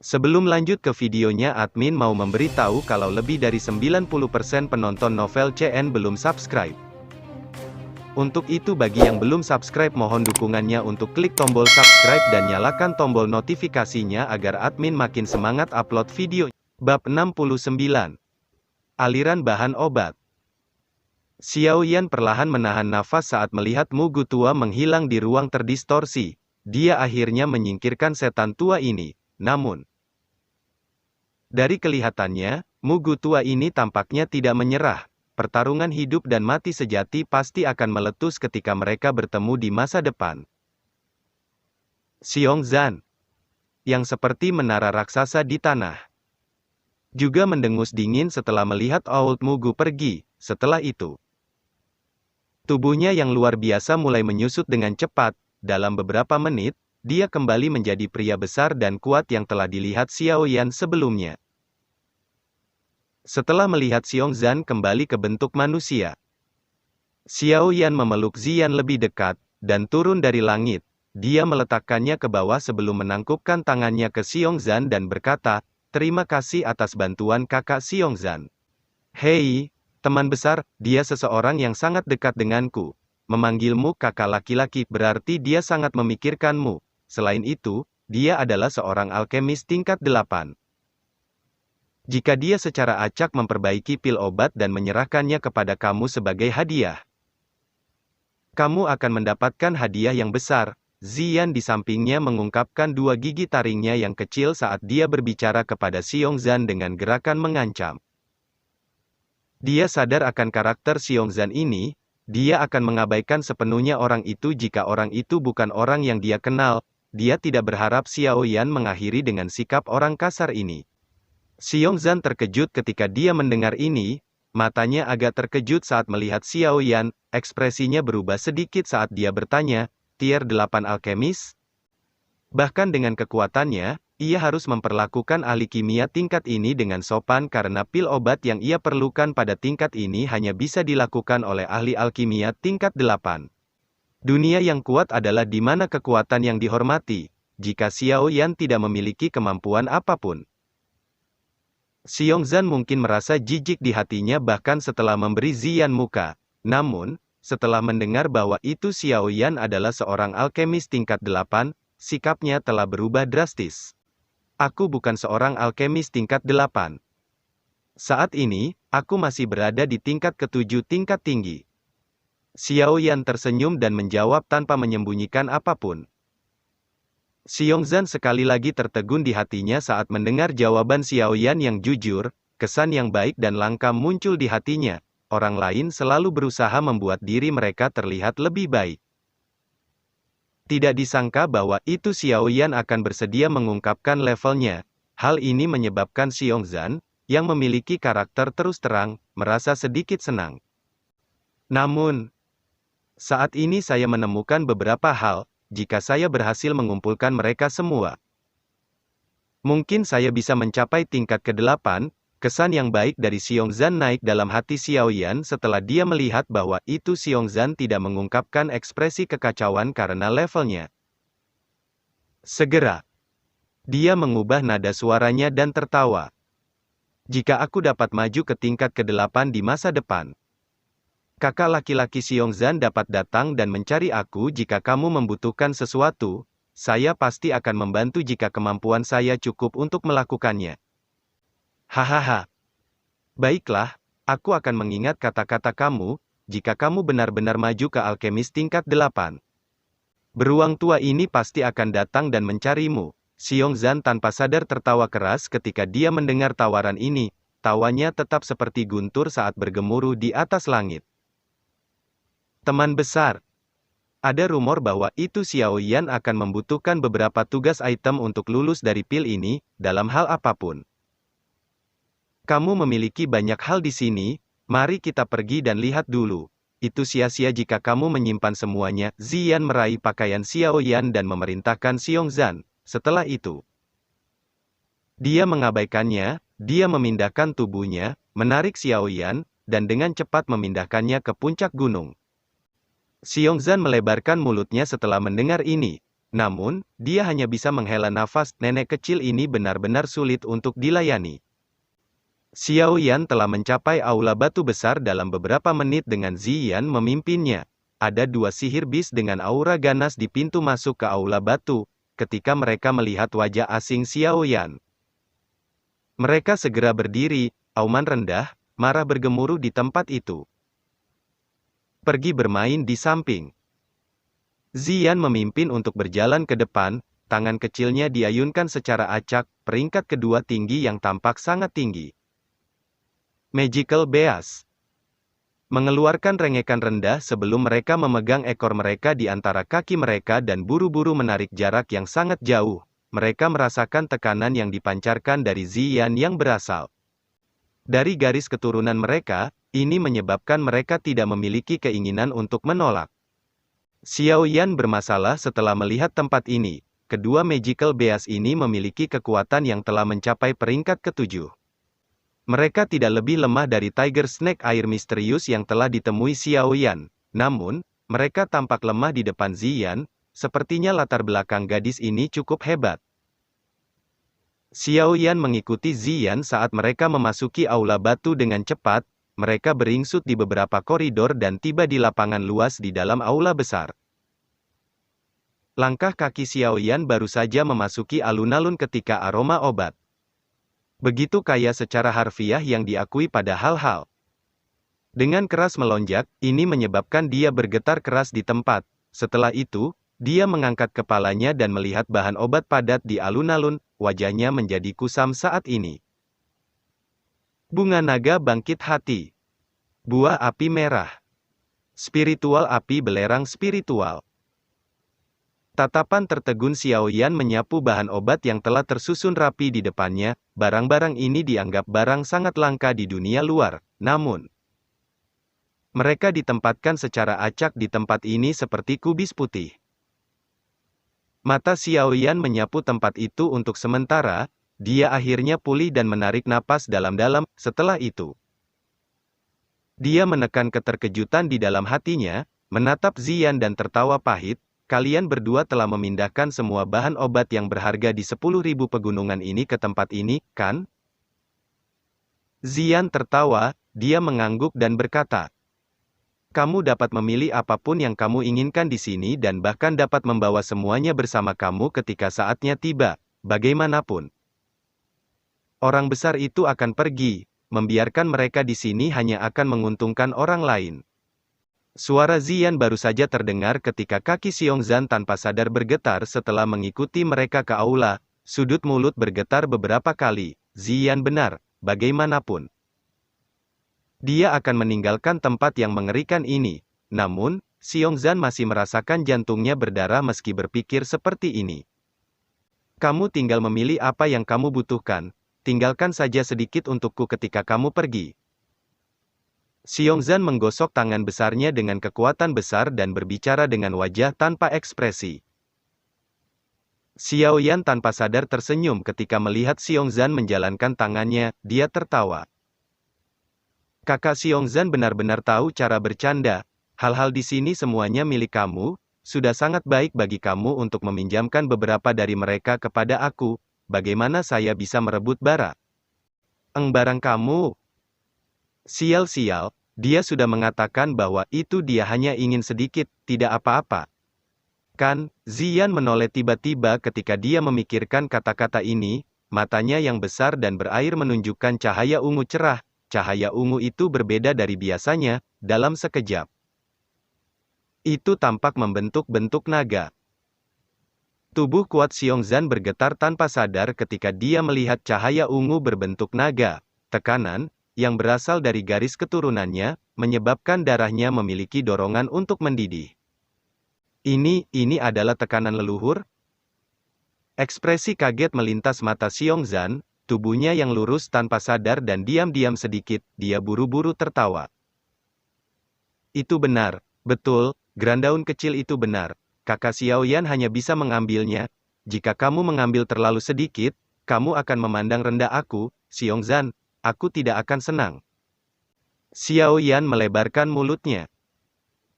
Sebelum lanjut ke videonya, admin mau memberitahu kalau lebih dari 90% penonton novel CN belum subscribe. Untuk itu bagi yang belum subscribe mohon dukungannya untuk klik tombol subscribe dan nyalakan tombol notifikasinya agar admin makin semangat upload video. Bab 69. Aliran bahan obat. Xiao Yan perlahan menahan nafas saat melihat Mugu tua menghilang di ruang terdistorsi. Dia akhirnya menyingkirkan setan tua ini. Namun, dari kelihatannya, Mugu tua ini tampaknya tidak menyerah. Pertarungan hidup dan mati sejati pasti akan meletus ketika mereka bertemu di masa depan. Xiong Zan, yang seperti menara raksasa di tanah, juga mendengus dingin setelah melihat Old Mugu pergi. Setelah itu, tubuhnya yang luar biasa mulai menyusut dengan cepat. Dalam beberapa menit, dia kembali menjadi pria besar dan kuat yang telah dilihat Xiao Yan sebelumnya. Setelah melihat Xiong Zan kembali ke bentuk manusia, Xiao Yan memeluk Ziyan lebih dekat, dan turun dari langit. Dia meletakkannya ke bawah sebelum menangkupkan tangannya ke Xiong Zan dan berkata, "Terima kasih atas bantuan kakak Xiong Zan." "Hei, teman besar, dia seseorang yang sangat dekat denganku. Memanggilmu kakak laki-laki berarti dia sangat memikirkanmu. Selain itu, dia adalah seorang alkemis tingkat 8. Jika dia secara acak memperbaiki pil obat dan menyerahkannya kepada kamu sebagai hadiah, kamu akan mendapatkan hadiah yang besar." Ziyan di sampingnya mengungkapkan dua gigi taringnya yang kecil saat dia berbicara kepada Xiong Zan dengan gerakan mengancam. Dia sadar akan karakter Xiong Zan ini. Dia akan mengabaikan sepenuhnya orang itu jika orang itu bukan orang yang dia kenal. Dia tidak berharap Xiao Yan mengakhiri dengan sikap orang kasar ini. Xiong Zan terkejut ketika dia mendengar ini. Matanya agak terkejut saat melihat Xiao Yan. Ekspresinya berubah sedikit saat dia bertanya, "Tier 8 alkemis?" Bahkan dengan kekuatannya, ia harus memperlakukan ahli kimia tingkat ini dengan sopan karena pil obat yang ia perlukan pada tingkat ini hanya bisa dilakukan oleh ahli alkimia tingkat 8. Dunia yang kuat adalah di mana kekuatan yang dihormati. Jika Xiao Yan tidak memiliki kemampuan apapun, Xiong Zan mungkin merasa jijik di hatinya bahkan setelah memberi Ziyan muka. Namun, setelah mendengar bahwa itu Xiao Yan adalah seorang alkemis tingkat 8, sikapnya telah berubah drastis. "Aku bukan seorang alkemis tingkat 8. Saat ini, aku masih berada di tingkat ke-7 tingkat tinggi." Xiao Yan tersenyum dan menjawab tanpa menyembunyikan apapun. Xiong Zan sekali lagi tertegun di hatinya saat mendengar jawaban Xiao Yan yang jujur. Kesan yang baik dan langka muncul di hatinya. Orang lain selalu berusaha membuat diri mereka terlihat lebih baik. Tidak disangka bahwa itu Xiao Yan akan bersedia mengungkapkan levelnya. Hal ini menyebabkan Xiong Zan, yang memiliki karakter terus terang, merasa sedikit senang. Namun, saat ini saya menemukan beberapa hal. Jika saya berhasil mengumpulkan mereka semua, mungkin saya bisa mencapai tingkat ke-8. Kesan yang baik dari Xiong Zan naik dalam hati Xiao Yan setelah dia melihat bahwa itu Xiong Zan tidak mengungkapkan ekspresi kekacauan karena levelnya. Segera, dia mengubah nada suaranya dan tertawa. "Jika aku dapat maju ke tingkat ke-8 di masa depan, kakak laki-laki Xiong Zan dapat datang dan mencari aku jika kamu membutuhkan sesuatu. Saya pasti akan membantu jika kemampuan saya cukup untuk melakukannya." "Hahaha. Baiklah, aku akan mengingat kata-kata kamu, jika kamu benar-benar maju ke alkemis tingkat 8. Beruang tua ini pasti akan datang dan mencarimu." Xiong Zan tanpa sadar tertawa keras ketika dia mendengar tawaran ini. Tawanya tetap seperti guntur saat bergemuruh di atas langit. "Teman besar, ada rumor bahwa itu Xiao Yan akan membutuhkan beberapa tugas item untuk lulus dari pil ini, dalam hal apapun. Kamu memiliki banyak hal di sini, mari kita pergi dan lihat dulu. Itu sia-sia jika kamu menyimpan semuanya." Ziyan meraih pakaian Xiao Yan dan memerintahkan Xiong Zan. Setelah itu, dia mengabaikannya. Dia memindahkan tubuhnya, menarik Xiao Yan, dan dengan cepat memindahkannya ke puncak gunung. Xiong Zan melebarkan mulutnya setelah mendengar ini. Namun, dia hanya bisa menghela nafas. Nenek kecil ini benar-benar sulit untuk dilayani. Xiao Yan telah mencapai aula batu besar dalam beberapa menit dengan Ziyan memimpinnya. Ada 2 sihir bis dengan aura ganas di pintu masuk ke aula batu, ketika mereka melihat wajah asing Xiao Yan. Mereka segera berdiri, auman rendah, marah bergemuruh di tempat itu. Pergi bermain di samping. Ziyan memimpin untuk berjalan ke depan, tangan kecilnya diayunkan secara acak, peringkat kedua tinggi yang tampak sangat tinggi. Magical Beast. Mengeluarkan rengekan rendah sebelum mereka memegang ekor mereka di antara kaki mereka dan buru-buru menarik jarak yang sangat jauh. Mereka merasakan tekanan yang dipancarkan dari Ziyan yang berasal dari garis keturunan mereka, ini menyebabkan mereka tidak memiliki keinginan untuk menolak. Xiao Yan bermasalah setelah melihat tempat ini. Kedua Magical Beast ini memiliki kekuatan yang telah mencapai peringkat ke-7. Mereka tidak lebih lemah dari Tiger Snake air misterius yang telah ditemui Xiao Yan. Namun, mereka tampak lemah di depan Ziyan, sepertinya latar belakang gadis ini cukup hebat. Xiao Yan mengikuti Ziyan saat mereka memasuki aula batu dengan cepat. Mereka beringsut di beberapa koridor dan tiba di lapangan luas di dalam aula besar. Langkah kaki Xiao Yan baru saja memasuki alun-alun ketika aroma obat begitu kaya secara harfiah yang diakui pada hal-hal. Dengan keras melonjak, ini menyebabkan dia bergetar keras di tempat. Setelah itu, dia mengangkat kepalanya dan melihat bahan obat padat di alun-alun, wajahnya menjadi kusam saat ini. Bunga naga bangkit hati. Buah api merah. Spiritual api belerang spiritual. Tatapan tertegun Xiao Yan menyapu bahan obat yang telah tersusun rapi di depannya. Barang-barang ini dianggap barang sangat langka di dunia luar. Namun, mereka ditempatkan secara acak di tempat ini seperti kubis putih. Mata Xiao Yan menyapu tempat itu untuk sementara. Dia akhirnya pulih dan menarik napas dalam-dalam. Setelah itu, dia menekan keterkejutan di dalam hatinya, menatap Ziyan dan tertawa pahit. Kalian berdua telah memindahkan semua bahan obat yang berharga di 10.000 pegunungan ini ke tempat ini, kan? Ziyan tertawa, dia mengangguk dan berkata, kamu dapat memilih apapun yang kamu inginkan di sini dan bahkan dapat membawa semuanya bersama kamu ketika saatnya tiba. Bagaimanapun, orang besar itu akan pergi, membiarkan mereka di sini hanya akan menguntungkan orang lain. Suara Ziyan baru saja terdengar ketika kaki Xiongzan tanpa sadar bergetar setelah mengikuti mereka ke aula. Sudut mulut bergetar beberapa kali. Ziyan benar, bagaimanapun dia akan meninggalkan tempat yang mengerikan ini. Namun, Xiongzan masih merasakan jantungnya berdarah meski berpikir seperti ini. Kamu tinggal memilih apa yang kamu butuhkan. Tinggalkan saja sedikit untukku ketika kamu pergi. Xiongzan menggosok tangan besarnya dengan kekuatan besar dan berbicara dengan wajah tanpa ekspresi. Xiao Yan tanpa sadar tersenyum ketika melihat Xiongzan menjalankan tangannya. Dia tertawa. Kakak Xiongzan benar-benar tahu cara bercanda. Hal-hal di sini semuanya milik kamu. Sudah sangat baik bagi kamu untuk meminjamkan beberapa dari mereka kepada aku. Bagaimana saya bisa merebut bara? Barang kamu. Sial-sial, dia sudah mengatakan bahwa itu dia hanya ingin sedikit, tidak apa-apa. Kan, Ziyan menoleh tiba-tiba ketika dia memikirkan kata-kata ini, matanya yang besar dan berair menunjukkan cahaya ungu cerah. Cahaya ungu itu berbeda dari biasanya, dalam sekejap. Itu tampak membentuk-bentuk naga. Tubuh kuat Xiongzan bergetar tanpa sadar ketika dia melihat cahaya ungu berbentuk naga. Tekanan, yang berasal dari garis keturunannya, menyebabkan darahnya memiliki dorongan untuk mendidih. Ini adalah tekanan leluhur? Ekspresi kaget melintas mata Xiongzan, tubuhnya yang lurus tanpa sadar dan diam-diam sedikit, dia buru-buru tertawa. Itu benar, betul, grandaun kecil itu benar. Kakak Xiao Yan hanya bisa mengambilnya. Jika kamu mengambil terlalu sedikit, kamu akan memandang rendah aku, Xiongzan. Aku tidak akan senang. Xiao Yan melebarkan mulutnya.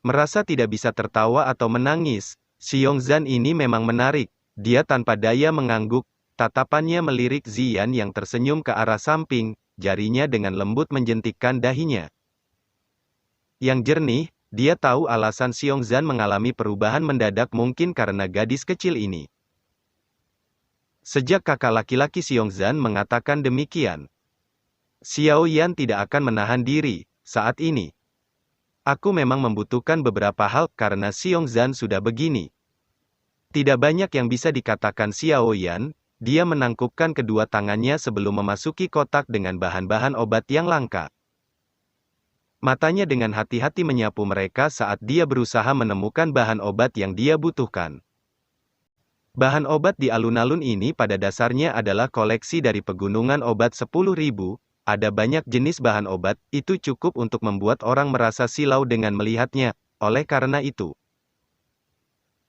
Merasa tidak bisa tertawa atau menangis, Xiongzan ini memang menarik. Dia tanpa daya mengangguk, tatapannya melirik Ziyan yang tersenyum ke arah samping, jarinya dengan lembut menjentikkan dahinya. Yang jernih, dia tahu alasan Xiongzan mengalami perubahan mendadak mungkin karena gadis kecil ini. Sejak kakak laki-laki Xiongzan mengatakan demikian, Xiao Yan tidak akan menahan diri, saat ini. Aku memang membutuhkan beberapa hal karena Xiongzan sudah begini. Tidak banyak yang bisa dikatakan Xiao Yan, dia menangkupkan kedua tangannya sebelum memasuki kotak dengan bahan-bahan obat yang langka. Matanya dengan hati-hati menyapu mereka saat dia berusaha menemukan bahan obat yang dia butuhkan. Bahan obat di alun-alun ini pada dasarnya adalah koleksi dari pegunungan obat 10.000, ada banyak jenis bahan obat, itu cukup untuk membuat orang merasa silau dengan melihatnya, oleh karena itu.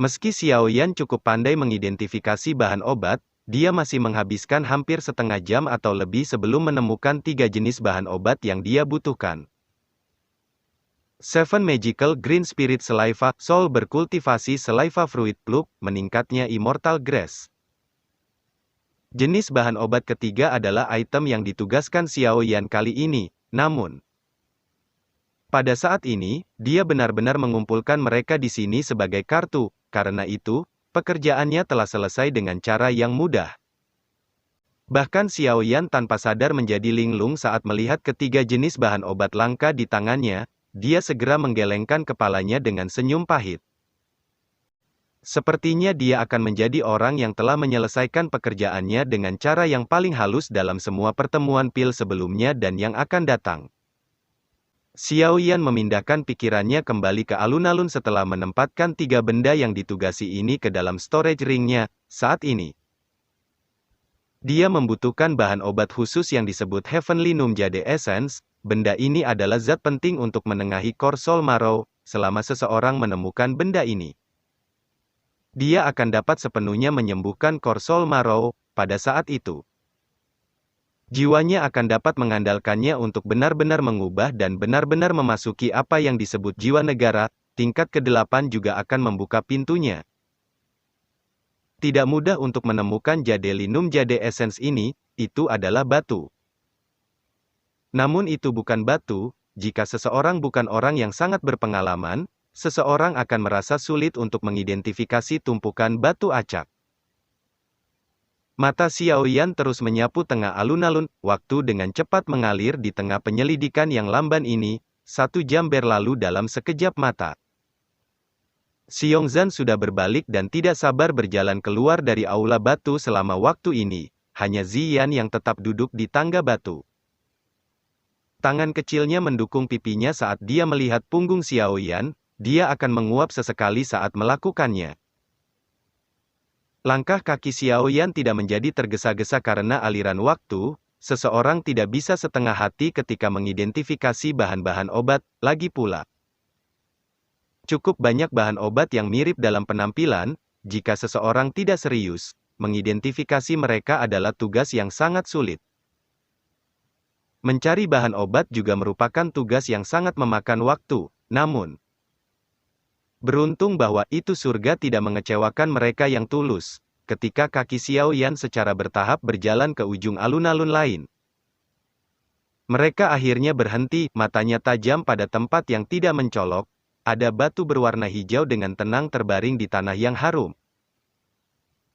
Meski Xiao Yan cukup pandai mengidentifikasi bahan obat, dia masih menghabiskan hampir setengah jam atau lebih sebelum menemukan 3 jenis bahan obat yang dia butuhkan. Seven Magical Green Spirit Saliva, Soul berkultivasi Saliva Fruit Plug, meningkatnya Immortal Grass. Jenis bahan obat ketiga adalah item yang ditugaskan Xiao Yan kali ini, namun pada saat ini, dia benar-benar mengumpulkan mereka di sini sebagai kartu, karena itu, pekerjaannya telah selesai dengan cara yang mudah. Bahkan Xiao Yan tanpa sadar menjadi linglung saat melihat ketiga jenis bahan obat langka di tangannya, dia segera menggelengkan kepalanya dengan senyum pahit. Sepertinya dia akan menjadi orang yang telah menyelesaikan pekerjaannya dengan cara yang paling halus dalam semua pertemuan pil sebelumnya dan yang akan datang. Xiao Yan memindahkan pikirannya kembali ke alun-alun setelah menempatkan 3 benda yang ditugasi ini ke dalam storage ring-nya. Saat ini, dia membutuhkan bahan obat khusus yang disebut Heavenly Numjade Essence. Benda ini adalah zat penting untuk menengahi Core Soul Marrow. Selama seseorang menemukan benda ini, dia akan dapat sepenuhnya menyembuhkan Core Soul Marrow. Pada saat itu, jiwanya akan dapat mengandalkannya untuk benar-benar mengubah dan benar-benar memasuki apa yang disebut jiwa negara. Tingkat ke-8 juga akan membuka pintunya. Tidak mudah untuk menemukan Jadelinum Jade Essence ini, itu adalah batu. Namun itu bukan batu, jika seseorang bukan orang yang sangat berpengalaman, seseorang akan merasa sulit untuk mengidentifikasi tumpukan batu acak. Mata Xiao Yan terus menyapu tengah alun-alun, waktu dengan cepat mengalir di tengah penyelidikan yang lamban ini, 1 jam berlalu dalam sekejap mata. Xiongzan sudah berbalik dan tidak sabar berjalan keluar dari aula batu selama waktu ini, hanya Ziyan yang tetap duduk di tangga batu. Tangan kecilnya mendukung pipinya saat dia melihat punggung Xiao Yan, dia akan menguap sesekali saat melakukannya. Langkah kaki Xiao Yan tidak menjadi tergesa-gesa karena aliran waktu, seseorang tidak bisa setengah hati ketika mengidentifikasi bahan-bahan obat, lagi pula. Cukup banyak bahan obat yang mirip dalam penampilan, jika seseorang tidak serius, mengidentifikasi mereka adalah tugas yang sangat sulit. Mencari bahan obat juga merupakan tugas yang sangat memakan waktu, namun beruntung bahwa itu surga tidak mengecewakan mereka yang tulus. Ketika kaki Xiao Yan secara bertahap berjalan ke ujung alun-alun lain, mereka akhirnya berhenti, matanya tajam pada tempat yang tidak mencolok. Ada batu berwarna hijau dengan tenang terbaring di tanah yang harum.